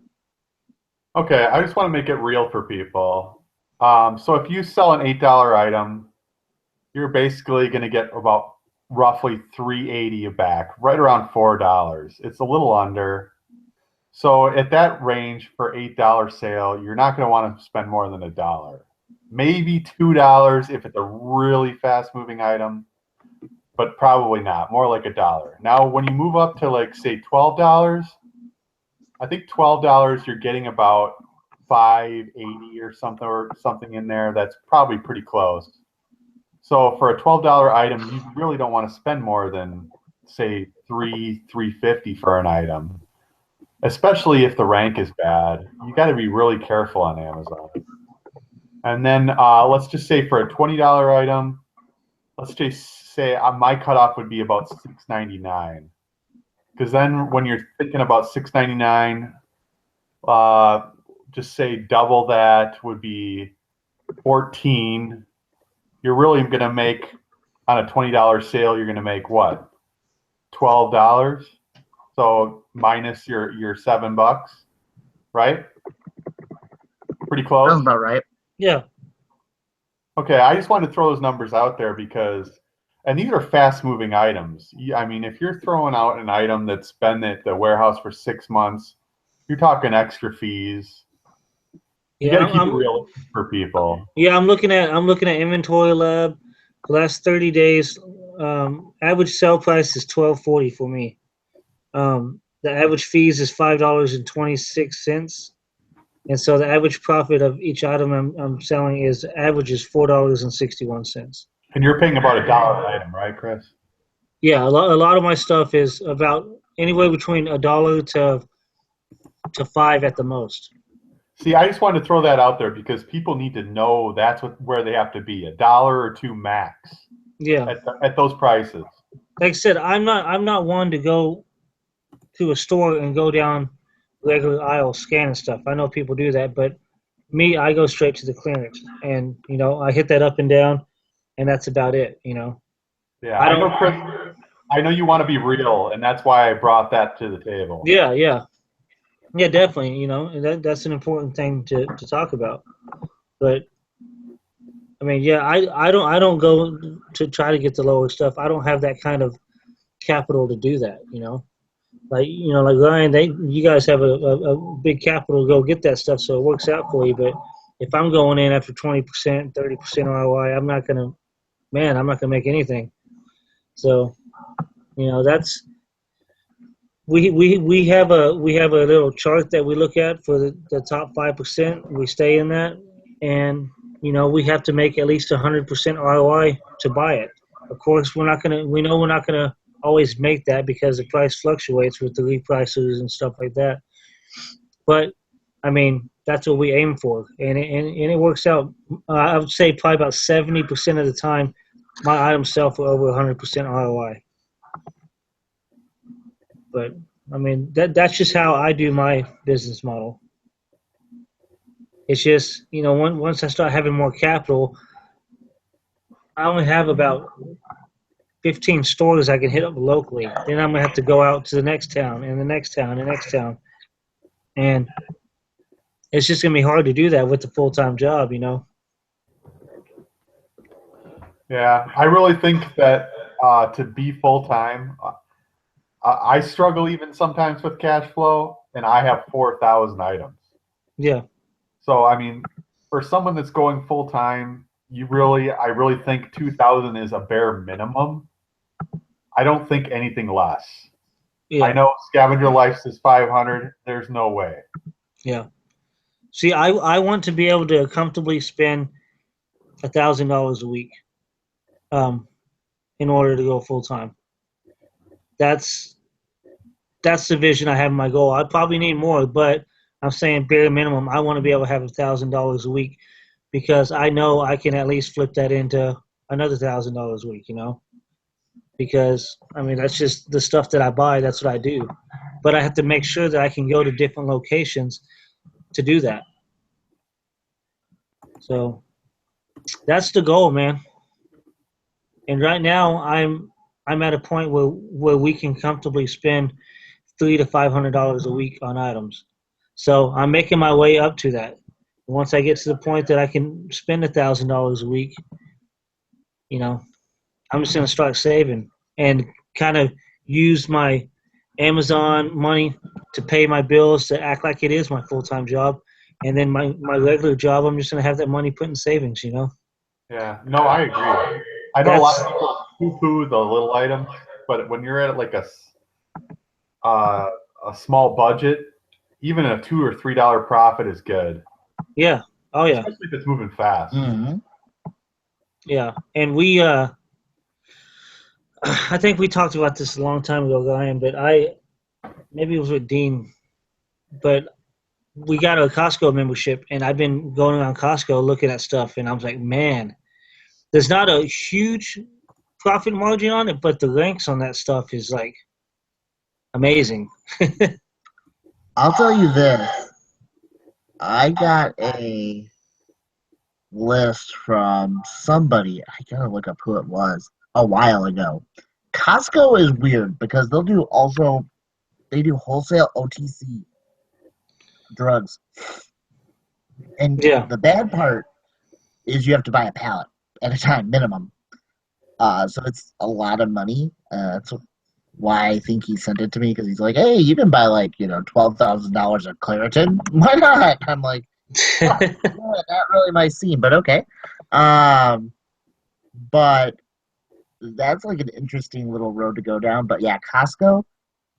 Okay, I just want to make it real for people. So if you sell an $8 item, you're basically going to get about roughly $3.80 back, right around $4. It's a little under. So at that range for $8 sale, you're not going to want to spend more than $1. Maybe $2 if it's a really fast-moving item, but probably not. More like $1. Now, when you move up to like say $12, I think $12 you're getting about $5.80 or something in there. That's probably pretty close. So for a $12 item, you really don't want to spend more than say $3.50 for an item, especially if the rank is bad. You got to be really careful on Amazon. And then let's just say for a $20 item, let's just say my cutoff would be about $6.99. Because then when you're thinking about $6.99, just say double that would be 14. You're really going to make, on a $20 sale, you're going to make what? $12. So minus your $7, right? Pretty close. Sounds about right. Yeah. Okay, I just wanted to throw those numbers out there because, and these are fast-moving items. I mean, if you're throwing out an item that's been at the warehouse for 6 months, you're talking extra fees. You got to keep it realistic for people. Yeah, I'm looking at Inventory Lab. The last 30 days, average sell price is $12.40 for me. The average fees is $5.26, and so the average profit of each item I'm selling is $4.61. And you're paying about $1 an item, right, Chris? Yeah, a lot of my stuff is about anywhere between $1 to $5 at the most. See, I just wanted to throw that out there because people need to know that's where they have to be, $1 or $2 max. Yeah. At those prices. Like I said, I'm not one to go to a store and go down regular aisle scanning stuff. I know people do that, but me, I go straight to the clearance, and I hit that up and down, and that's about it. Yeah, I I don't. know, Chris. I know you want to be real, and that's why I brought that to the table. Yeah, definitely. And that's an important thing to talk about. But I mean, yeah, I don't go to try to get the lower stuff. I don't have that kind of capital to do that. Like Ryan, you guys have a big capital to go get that stuff, so it works out for you. But if I'm going in after 20%, 30% ROI, I'm not gonna make anything. So that's we have a little chart that we look at for the top 5%. We stay in that, and we have to make at least 100% ROI to buy it. Of course, we know we're not gonna always make that because the price fluctuates with the reprices and stuff like that. But I mean, that's what we aim for, and it works out. I would say probably about 70% of the time, my items sell for over 100% ROI. But I mean, that's just how I do my business model. It's just once I start having more capital, I only have about 15 stores I can hit up locally. Then I'm gonna have to go out to the next town and the next town and the next town, and it's just gonna be hard to do that with the full-time job. Yeah, I really think that to be full time, I struggle even sometimes with cash flow, and I have 4,000 items. Yeah. So I mean, for someone that's going full time, I really think 2,000 is a bare minimum. I don't think anything less. Yeah. I know Scavenger Life is 500. There's no way. Yeah. See, I want to be able to comfortably spend $1,000 a week, in order to go full time. That's the vision I have in my goal. I probably need more, but I'm saying bare minimum. I want to be able to have $1,000 a week because I know I can at least flip that into another $1,000 a week. Because I mean that's just the stuff that I buy. That's what I do, but I have to make sure that I can go to different locations to do that. So that's the goal, man. And right now I'm at a point where we can comfortably spend $300 to $500 a week on items. So I'm making my way up to that. Once I get to the point that I can spend $1,000 a week, I'm just going to start saving and kind of use my Amazon money to pay my bills to act like it is my full-time job. And then my regular job, I'm just going to have that money put in savings, Yeah, no, I agree. I know a lot of people poo-poo the little items, but when you're at like a small budget, even a $2 or $3 profit is good. Yeah. Oh yeah. Especially if it's moving fast. Mm-hmm. Yeah, and we I think we talked about this a long time ago, Ryan, but maybe it was with Dean, but we got a Costco membership, and I've been going around Costco looking at stuff, and I was like, man, there's not a huge profit margin on it, but the ranks on that stuff is like amazing. I'll tell you this. I got a list from somebody. I gotta look up who it was a while ago. Costco is weird because they do wholesale OTC drugs. And Yeah. the bad part is you have to buy a pallet at a time minimum. So it's a lot of money. That's why I think he sent it to me, because he's like, hey, you can buy like, $12,000 of Claritin. Why not? I'm like, oh, yeah, not really my scene, but okay. But that's like an interesting little road to go down. But yeah, Costco.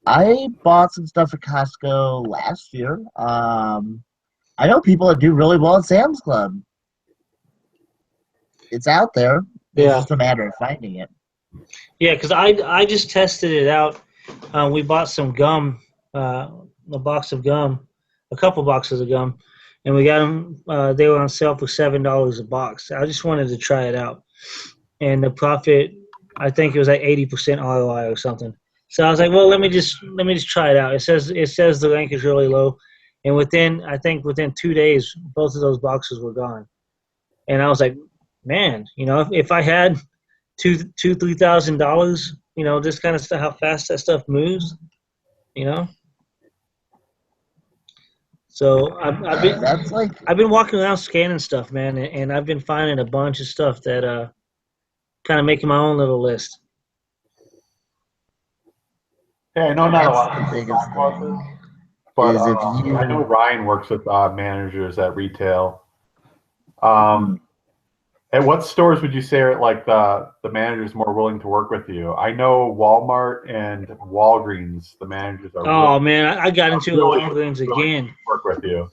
I bought some stuff at Costco last year. I know people that do really well at Sam's Club. It's out there. It's just a matter of finding it. Yeah, because I just tested it out. We bought some gum, a box of gum, a couple boxes of gum, and we got them. They were on sale for $7 a box. I just wanted to try it out, and the profit, I think it was like 80% ROI or something. So I was like, well, let me just try it out. It says the rank is really low, and within 2 days, both of those boxes were gone. And I was like, man, if I had $3,000, this kind of stuff, how fast that stuff moves, you know. So That's like I've been walking around scanning stuff, man, and I've been finding a bunch of stuff that kind of making my own little list. Yeah, I know not a that's lot the of people biggest talk about this, thing. but Is if I know you Ryan works with managers at retail. mm, At what stores would you say are like the managers more willing to work with you? I know Walmart and Walgreens, the managers are Oh man, I got into a really Walgreens willing to again. work with you.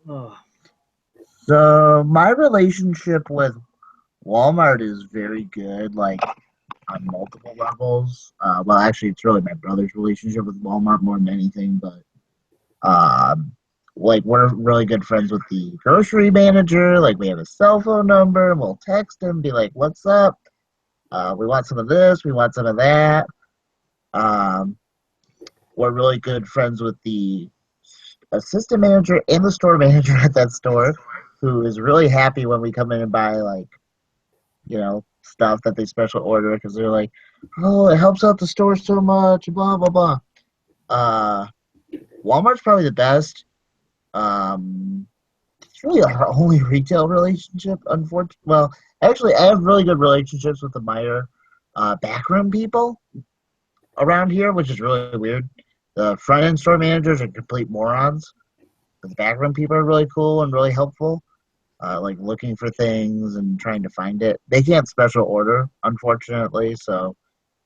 Oh, so my relationship with Walmart is very good, like on multiple levels. Well, actually, it's really my brother's relationship with Walmart more than anything, but um, like we're really good friends with the grocery manager. Like we have a cell phone number. We'll text him, be like, "What's up? We want some of this. We want some of that." Um, we're really good friends with the assistant manager and the store manager at that store, who is really happy when we come in and buy like stuff that they special order because they're like, oh, it helps out the store so much, blah blah blah. Uh, Walmart's probably the best. It's really our only retail relationship, unfortunately. Well, actually, I have really good relationships with the Meyer backroom people around here, which is really weird. The front end store managers are complete morons, but the backroom people are really cool and really helpful. Like looking for things and trying to find it. They can't special order, unfortunately, so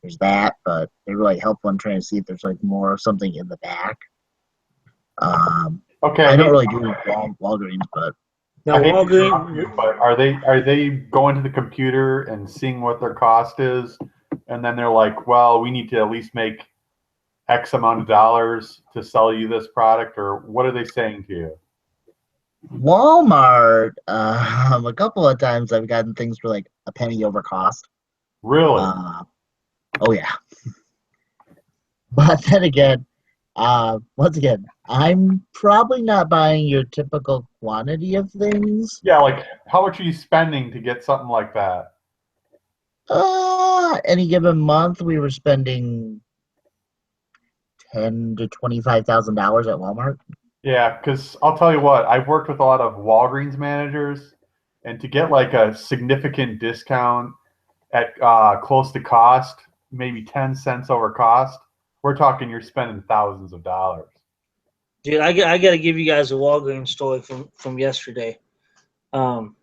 there's that, but they're really helpful in trying to see if there's like more of something in the back. Okay, I don't really do Walgreens, but now I hate to interrupt you, Walgreens. but are they going to the computer and seeing what their cost is, and then they're like, well, we need to at least make X amount of dollars to sell you this product, or what are they saying to you? Walmart, a couple of times I've gotten things for like a penny over cost. Really? Uh, oh yeah, but then again, once again, I'm probably not buying your typical quantity of things. Yeah, like how much are you spending to get something like that? Any given month, we were spending $10 to $25,000 at Walmart. Yeah, because I'll tell you what, I've worked with a lot of Walgreens managers, and to get like a significant discount at close to cost, maybe 10 cents over cost, we're talking you're spending thousands of dollars. Dude, I got to give you guys a Walgreens story from yesterday. Um,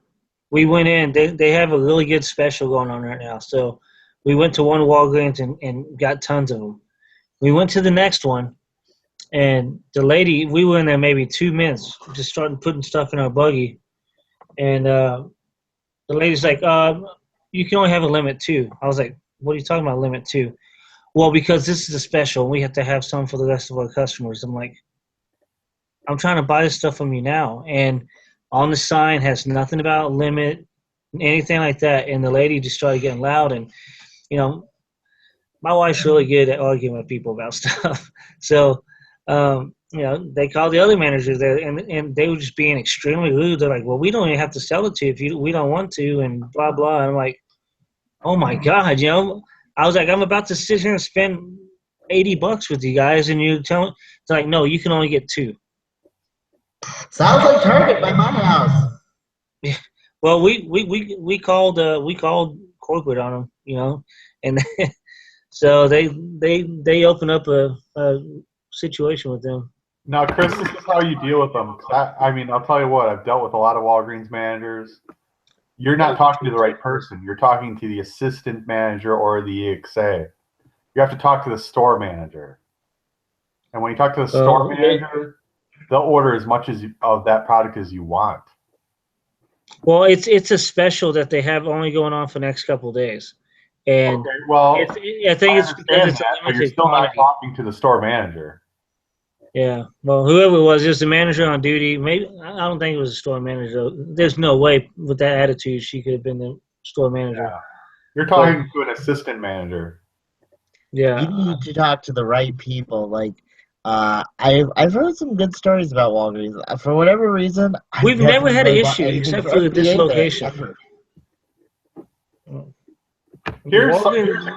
we went in. They have a really good special going on right now. So we went to one Walgreens and got tons of them. We went to the next one, and the lady, we were in there maybe 2 minutes, just starting putting stuff in our buggy, and the lady's like, "You can only have a limit two." I was like, "What are you talking about, limit two?" Well, because this is a special, and we have to have some for the rest of our customers. I'm like, I'm trying to buy this stuff from you now, and on the sign has nothing about limit, anything like that. And the lady just started getting loud, and you know, my wife's really good at arguing with people about stuff. So, they called the other managers there, and they were just being extremely rude. They're like, "Well, we don't even have to sell it to you if we don't want to," and blah blah. And I'm like, "Oh my god," I was like, "I'm about to sit here and spend $80 with you guys, and you tell me it's like, no, you can only get two." Sounds like Target by my house. Well, we called corporate on them, and so they opened up a situation with them. Now, Chris, this is how you deal with them. 'Cause I mean, I'll tell you what, I've dealt with a lot of Walgreens managers. You're not talking to the right person. You're talking to the assistant manager or the EXA. You have to talk to the store manager. And when you talk to the store manager, they'll order as much of that product as you want. Well, it's a special that they have only going on for the next couple of days, and Okay, well, I think it's because it's a but you're limited still not quantity. talking to the store manager. Yeah, well, whoever it was the manager on duty. Maybe I don't think it was a store manager. There's no way with that attitude she could have been the store manager. Yeah. You're talking to an assistant manager. Yeah. You need to talk to the right people. Like, I've heard some good stories about Walgreens. For whatever reason, I've We've never had an really bought issue anything except for the FBA there, dislocation. ever. Here's a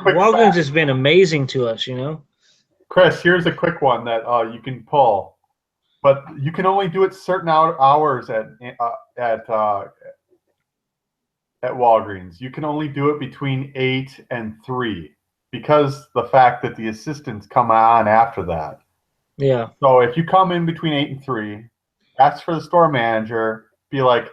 quick Walgreens fact. has been amazing to us, you know. Chris, here's a quick one that you can pull, but you can only do it certain hours at Walgreens. You can only do it between 8 and 3 because the fact that the assistants come on after that. Yeah. So if you come in between 8 and 3, ask for the store manager, be like,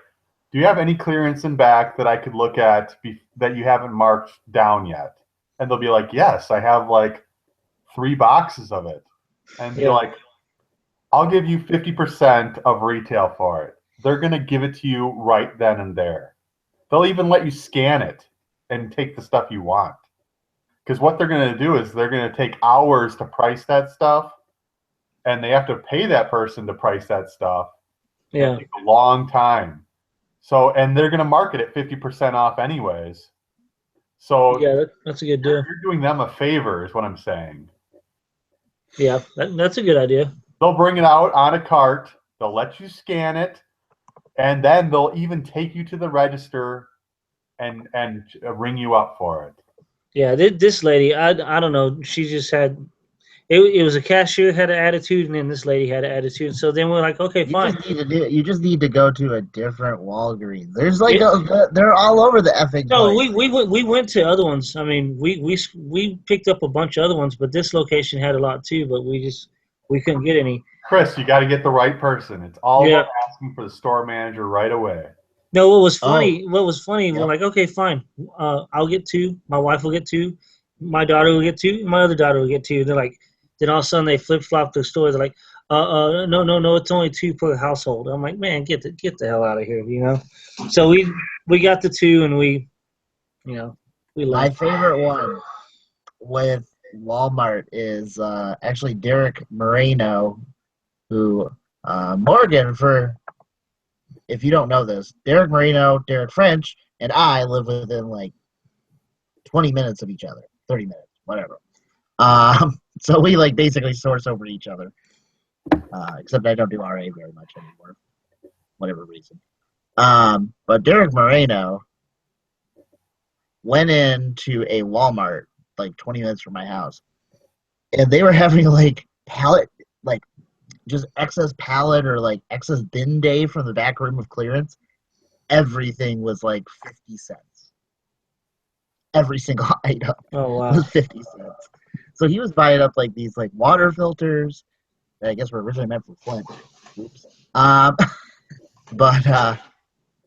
do you have any clearance in back that I could look at that you haven't marked down yet? And they'll be like, yes, I have like 3 boxes of it. And be like, I'll give you 50% of retail for it. They're going to give it to you right then and there. They'll even let you scan it and take the stuff you want. Because what they're going to do is they're going to take hours to price that stuff, and they have to pay that person to price that stuff. Yeah. It'll take a long time. So, and they're going to market it 50% off anyways. So yeah, that's a good deal. You're doing them a favor is what I'm saying. Yeah, that's a good idea. They'll bring it out on a cart. They'll let you scan it. And then they'll even take you to the register and ring you up for it. Yeah, this lady, I don't know. She just had it was a cashier had an attitude, and then this lady had an attitude. So then we're like, okay, fine. You just need to go to a different Walgreens. There's like they're all over the effing No, place. we went to other ones. I mean, we picked up a bunch of other ones, but this location had a lot too. But we couldn't get any. Chris, you got to get the right person. It's all about asking for the store manager right away. No, what was funny? Yep. We're like, okay, fine. I'll get 2. My wife will get 2. My daughter will get 2. My other daughter will get 2. They're like, then all of a sudden they flip flop the store. They're like, no, it's only 2 per household. I'm like, man, get the hell out of here, you know. So we got the 2, and we left. My favorite one with Walmart is actually Derek Moreno, who Morgan, for if you don't know this, Derek Moreno, Derek French, and I live within like 20 minutes of each other, 30 minutes, whatever. So we like basically source over each other, except I don't do RA very much anymore, whatever reason. But Derek Moreno went into a Walmart like 20 minutes from my house, and they were having like pallet, like just excess pallet or like excess bin day from the back room of clearance. Everything was like 50 cents. Every single item was 50 cents. So he was buying up like these like water filters that I guess were originally meant for Flint. Oops. But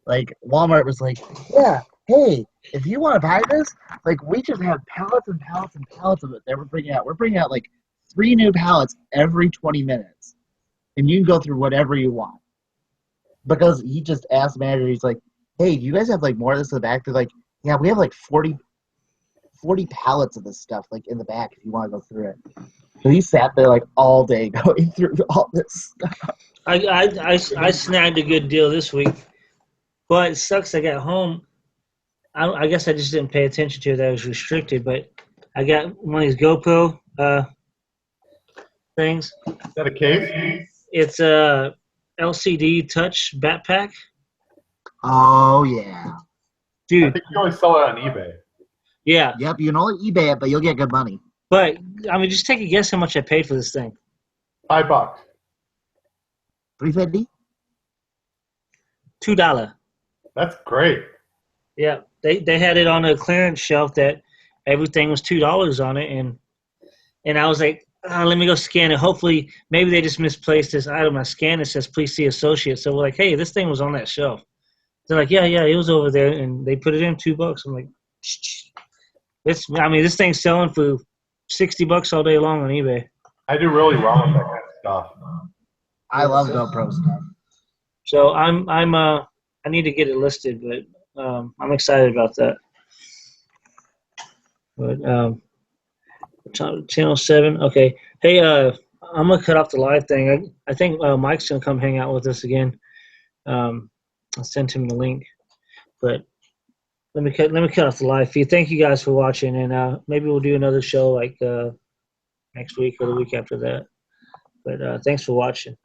like Walmart was like, yeah, hey, if you want to buy this, like we just have pallets and pallets and pallets of it that we're bringing out. We're bringing out like 3 new pallets every 20 minutes. And you can go through whatever you want. Because he just asked the manager, he's like, hey, do you guys have like more of this in the back? They're like, yeah, we have like 40 pallets of this stuff like in the back if you want to go through it. So he sat there like all day going through all this stuff. I snagged a good deal this week, but it sucks. I got home. I guess I just didn't pay attention to it. That was restricted, but I got one of these GoPro things. Is that a case? It's a LCD touch backpack. Oh yeah, dude. I think you always sell it on eBay. Yeah. Yep, you can only eBay it, but you'll get good money. But I mean, just take a guess how much I paid for this thing. $5. $3.50. $2. That's great. Yeah, they had it on a clearance shelf that everything was $2 on it, and I was like, let me go scan it. Hopefully, maybe they just misplaced this item. I scanned it, says please see associate. So we're like, hey, this thing was on that shelf. They're like, yeah, it was over there, and they put it in $2. I'm like, this thing's selling for $60 all day long on eBay. I do really well with that kind of stuff. I love GoPro stuff. So I need to get it listed, but I'm excited about that. But channel 7, okay. Hey, I'm gonna cut off the live thing. I think Mike's gonna come hang out with us again. I'll send him the link. But let me cut off the live feed. Thank you guys for watching, and maybe we'll do another show like next week or the week after that. But thanks for watching.